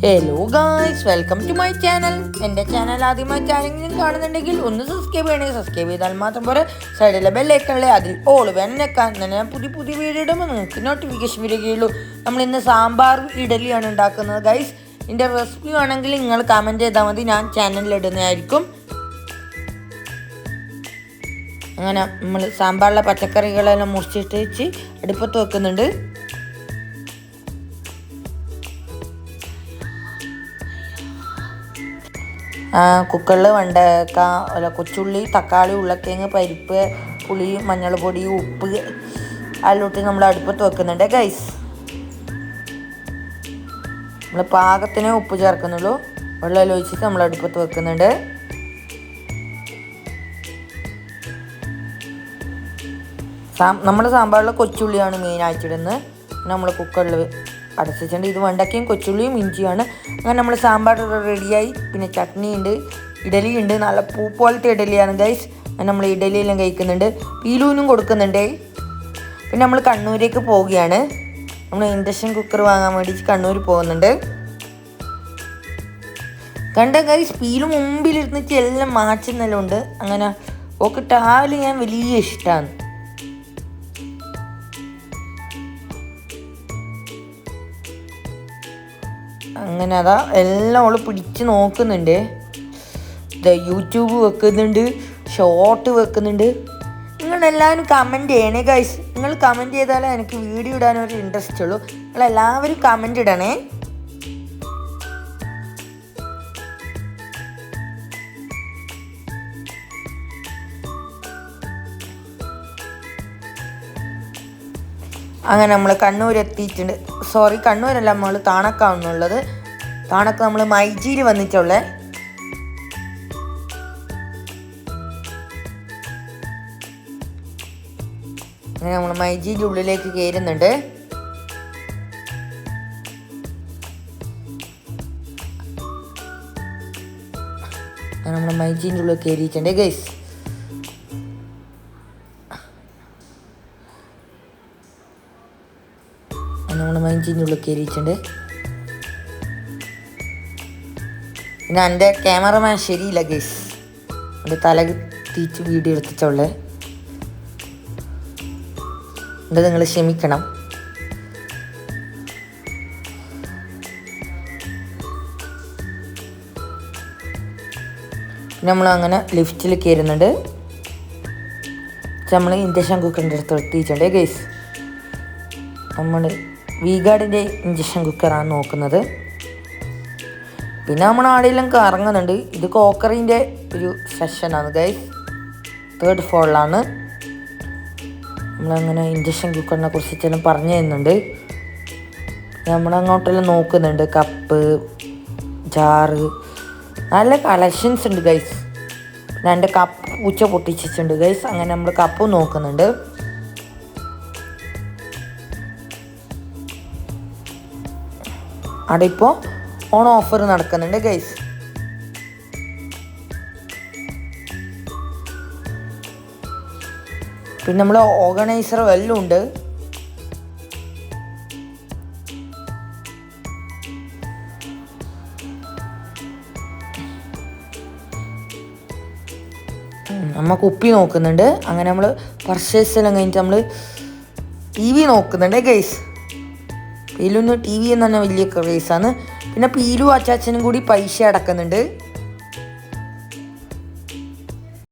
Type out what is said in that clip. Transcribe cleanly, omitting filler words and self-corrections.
Hello guys, welcome to my channel. എൻ്റെ channel ആദ്യമായി ആരെങ്കിലും കാണുന്നുണ്ടെങ്കിൽ ഒന്ന് സബ്സ്ക്രൈബ് ചെയ്യണേ. സബ്സ്ക്രൈബ് ചെയ്താൽ മാത്രം പോരെ, സൈഡിലെ ബെല്ലൈക്കണിലെ അതിൽ ഓൾ വേണം വെക്കാൻ. തന്നെ ഞാൻ പുതിയ വീഡിയോ ഇടുമ്പോൾ നിങ്ങൾക്ക് നോട്ടിഫിക്കേഷൻ വരികയുള്ളൂ. നമ്മളിന്ന് സാമ്പാർ ഇഡലിയാണ് ഉണ്ടാക്കുന്നത് ഗൈസ്. ഇതിൻ്റെ റെസിപ്പി വേണമെങ്കിൽ നിങ്ങൾ കമൻറ്റ് ചെയ്താൽ മതി, ഞാൻ ചാനലിൽ ഇടുന്നതായിരിക്കും. അങ്ങനെ നമ്മൾ സാമ്പാറിലെ പച്ചക്കറികളെല്ലാം മുറിച്ചിട്ട് വെച്ച് അടുപ്പത്ത് വെക്കുന്നുണ്ട്. കുക്കറിൽ വെണ്ടക്ക, കൊച്ചുള്ളി, തക്കാളി, ഉരുളക്കിഴങ്ങ്, പരിപ്പ്, പുളി, മഞ്ഞൾപ്പൊടി, ഉപ്പ് അതിലോട്ട് നമ്മൾ അടുപ്പത്ത് വെക്കുന്നുണ്ട് ഗൈസ്. നമ്മൾ പാകത്തിനേ ഉപ്പ് ചേർക്കുന്നുള്ളൂ. വെള്ളം ഒഴിച്ചിട്ട് നമ്മൾ അടുപ്പത്ത് വെക്കുന്നുണ്ട്. നമ്മുടെ സാമ്പാറിൽ കൊച്ചുള്ളിയാണ് മെയിനായിട്ടിടുന്നത്. നമ്മൾ കുക്കറിൽ അടച്ചിട്ടുണ്ട്. ഇത് വെണ്ടക്കയും കൊച്ചുള്ളിയും ഇഞ്ചിയാണ്. അങ്ങനെ നമ്മൾ സാമ്പാർ റെഡിയായി. പിന്നെ ചട്നി ഉണ്ട്, ഇഡലി ഉണ്ട്. നല്ല പൂ പോലത്തെ ഇഡലിയാണ് ഗൈസ്. അങ്ങനെ നമ്മൾ ഇഡലിയെല്ലാം കഴിക്കുന്നുണ്ട്. പീലൂനും കൊടുക്കുന്നുണ്ട്. പിന്നെ നമ്മൾ കണ്ണൂരേക്ക് പോവുകയാണ്. നമ്മൾ ഇൻഡക്ഷൻ കുക്കർ വാങ്ങാൻ വേണ്ടി കണ്ണൂർ പോകുന്നുണ്ട്. കണ്ട ഗൈസ്, പീലു മുമ്പിലിരുന്നിട്ട് എല്ലാം മാറ്റുന്നെല്ലാം ഉണ്ട്. അങ്ങനെ ഓക്ക് ട്രാവൽ ചെയ്യാൻ വലിയ ഇഷ്ടമാണ്. അങ്ങനെ അതാ എല്ലാം അവൾ പിടിച്ച് നോക്കുന്നുണ്ട്. യൂട്യൂബ് വെക്കുന്നുണ്ട്, ഷോർട്ട് വെക്കുന്നുണ്ട്. നിങ്ങളെല്ലാവരും കമൻറ്റ് ചെയ്യണേ ഗൈസ്. നിങ്ങൾ കമൻറ്റ് ചെയ്താലേ എനിക്ക് വീഡിയോ ഇടാനൊരു ഇൻട്രസ്റ്റ് ഉള്ളൂ. നിങ്ങളെല്ലാവരും കമൻറ്റ് ഇടണേ. അങ്ങനെ നമ്മൾ കണ്ണൂർ എത്തിയിട്ടുണ്ട്. സോറി, കണ്ണൂരല്ല, നമ്മൾ താണക്കാവുന്നുള്ളത്. താണക്ക നമ്മൾ മൈജിയിൽ വന്നിട്ടുള്ളത്. അങ്ങനെ നമ്മൾ മൈജിയുടെ ഉള്ളിലേക്ക് കയറുന്നുണ്ട്. നമ്മൾ മൈജിൻ്റെ ഉള്ളിൽ കയറിയിട്ടുണ്ട് ഗൈസ്. നമ്മൾ മൈജിൻ്റെ ഉള്ളിൽ കയറിയിട്ടുണ്ട്. പിന്നെ എൻ്റെ ക്യാമറമാൻ ശരിയില്ല ഗൈസ്. എൻ്റെ തല തിരിച്ച് വീഡിയോ എടുത്തിട്ടുള്ളത്. ഇത് നിങ്ങൾ ക്ഷമിക്കണം. നമ്മൾ അങ്ങനെ ലിഫ്റ്റിൽ കയറുന്നുണ്ട്. നമ്മൾ ഇൻഡക്ഷൻ കുക്കറിൻ്റെ അടുത്ത് എത്തിയിട്ടുണ്ട് ഗൈസ്. നമ്മൾ വീഗാർഡിൻ്റെ ഇൻഡക്ഷൻ കുക്കറാണ് നോക്കുന്നത്. പിന്നെ നമ്മൾ ആടെയെല്ലാം കറങ്ങുന്നുണ്ട്. ഇത് കോക്കറിൻ്റെ ഒരു സെഷനാണ് ഗൈസ്. 3rd ഫ്ലോറിലാണ്. നമ്മളങ്ങനെ ഇൻഡക്ഷൻ കുക്കറിനെ കുറിച്ചിട്ടെല്ലാം പറഞ്ഞു തരുന്നുണ്ട്. നമ്മളങ്ങോട്ടെല്ലാം നോക്കുന്നുണ്ട്. കപ്പ്, ജാറ്, നല്ല കളക്ഷൻസ് ഉണ്ട് ഗൈസ്. പിന്നെ എൻ്റെ കപ്പ് പൂച്ച പൊട്ടിച്ചിട്ടുണ്ട് ഗൈസ്. അങ്ങനെ നമ്മൾ കപ്പ് നോക്കുന്നുണ്ട്. അവിടെ ഇപ്പോൾ ഓൺ ഓഫർ നടക്കുന്നുണ്ട് ഗൈസ്. പിന്നെ നമ്മൾ ഓർഗനൈസർ എല്ലാം ഉണ്ട്. നമ്മൾ കുപ്പി നോക്കുന്നുണ്ട്. അങ്ങനെ നമ്മൾ പർച്ചേസ് എല്ലാം കഴിഞ്ഞിട്ട് നമ്മൾ TV നോക്കുന്നുണ്ട് ഗൈസ്. പീലുന്ന് TV എന്ന് തന്നെ വലിയ ക്രേസാണ്. പിന്നെ പീലു അച്ചാച്ചനും കൂടി പൈസ അടക്കുന്നുണ്ട്.